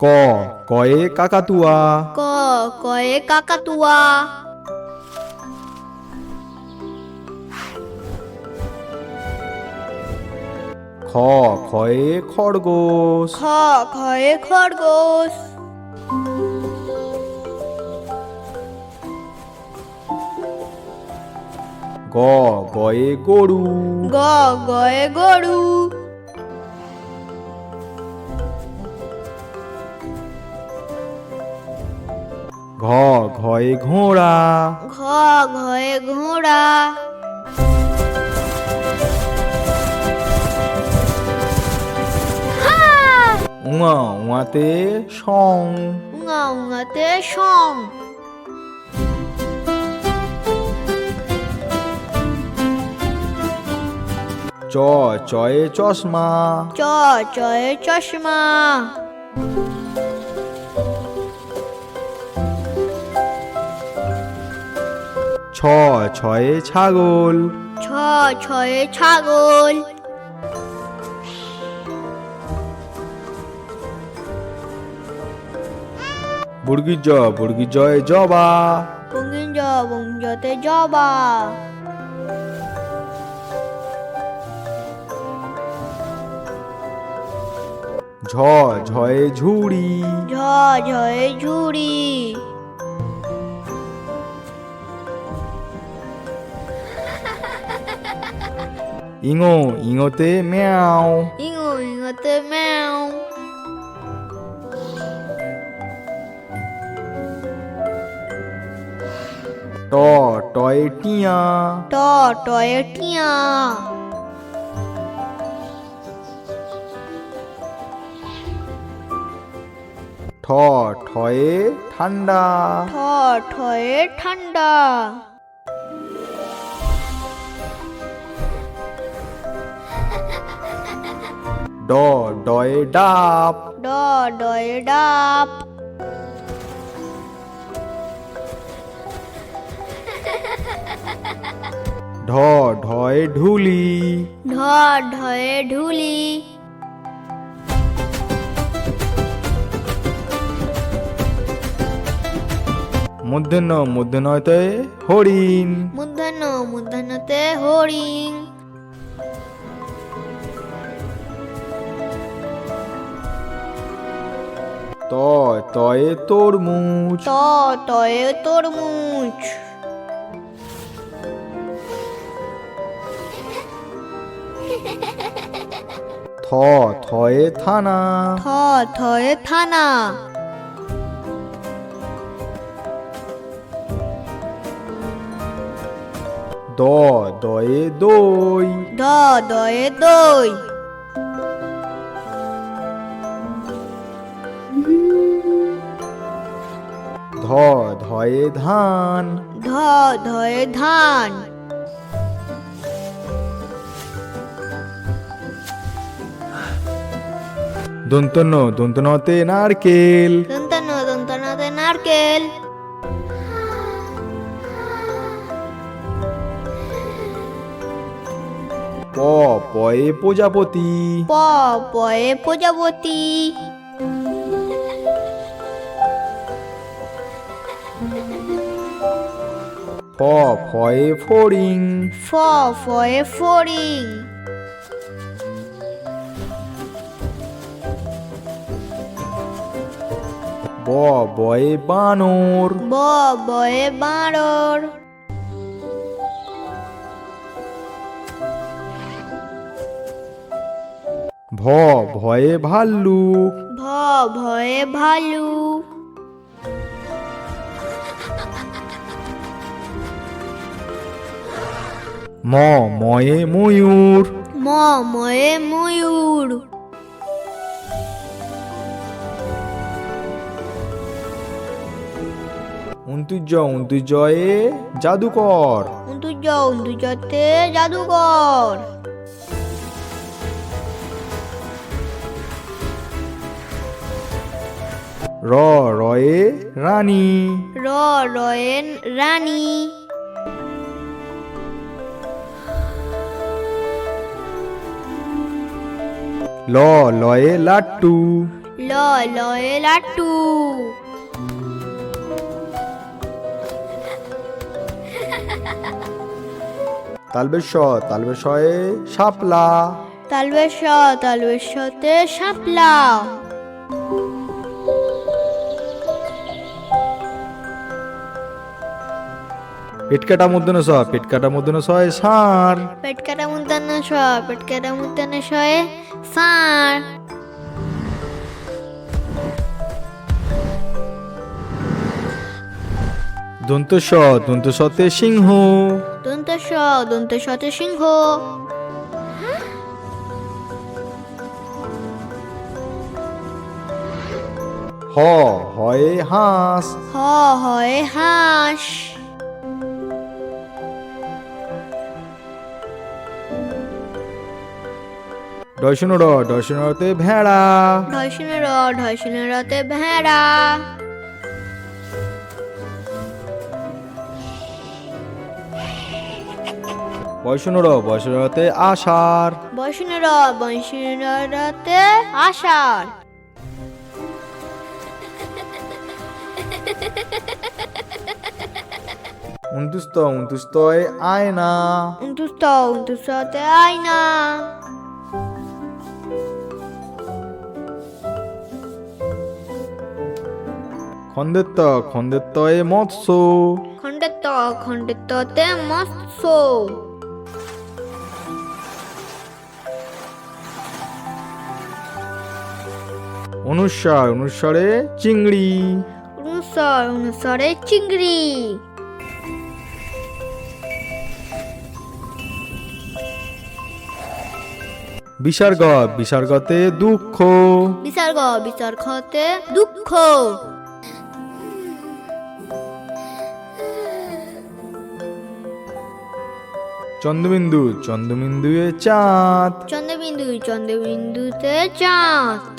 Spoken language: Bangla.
ক কয়ে কাকাতুয়া ক কয়ে কাকাতুয়া খ খয়ে খরগোশ খ খয়ে খরগোশ গ গয়ে গরু গ গয়ে গরু ঘ ঘয়ে ঘোড়া ঘ ঘয়ে ঘোড়া উঙা উঙাতে সং উঙা উঙাতে সং চ চয়ে চশমা চ চয়ে চশমা ছ ছয়ে ছাগল ছ ছয়ে ছাগল বুর্গি জয়ে জবা বঙ্গিঞ্জ বঙ্গিঞ্জতে জবা ঝ ঝয়ে ঝুড়ি ঝ ঝয়ে ঝুড়ি ইঙো ইঙোতে ম্যাও ইঙো ইঙোতে ম্যাও ট টয়ে টিয়া ট টয়ে টিয়া ঠ ঠয়ে ঠান্ডা ঠ ঠয়ে ঠান্ডা ড ডয়ে ডাব ড ডয়ে ডাব ঢ ঢয়ে ঢুলি ঢ ঢয়ে ঢুলি মূর্ধন্যতে হরিণ মূর্ধন্য মূর্ধন্যতে হরিণ ত তয়ে তরমুজ ত তয়ে তরমুজ থ থয়ে থানা থ থয়ে থানা দ দয়ে দই দ দয়ে দই ধ ধয়ে ধান ধ ধয়ে ধান দন্তন্যতে নারকেল দন্তন্য দন্তন্যতে নারকেল প পয়ে প্রজাপতি প পয়ে প্রজাপতি ফ ফয়ে ফড়িং ফ ফয়ে ফড়িং ব বয়ে বানর ব বয়ে বাঁদর ভ ভয়ে ভাল্লুক ভ ভয়ে ভালু ম ময়ে ময়ূর ম ময়ে ময়ূর উন্তুজয়ে জাদুকর উন্তুজতে জাদুকর র রয়ে রানী র রয়ে রানী ল লয়ে লাট্টু ল লয়ে লাট্টু। তালবেশ শয়ে শাপলা। তালবেশতে শাপলা। পেটকাটা মূর্ধন্য শয়ে ষাঁড়। পেটকাটা মূর্ধন্য শয়ে ষাঁড়। দন্ত সতে সিংহ। দন্ত শতে সিংহ। হয়ে হাঁস। হয়ে হাঁস। ডয়শনরতে ভেড়া। ঢয়শনেরতে ভেড়া। বয়সনরতে আষাঢ়। বয়সনেরতে আষাঢ়। উনতুস্তয়ে আয়না। উনতুস্ততে আয়না। খন্দেত্বয়ে মৎস্য। খণ্ডেত্বতে মৎস্য। অনুস্বরে চিংড়ি। অনুস্বরে চিংড়ি। বিসর্গতে দুঃখ। বিসর্গতে দুঃখ। চন্দ্রবিন্দুয়ে চাঁদ। চন্দ্রবিন্দুতে চাঁদ।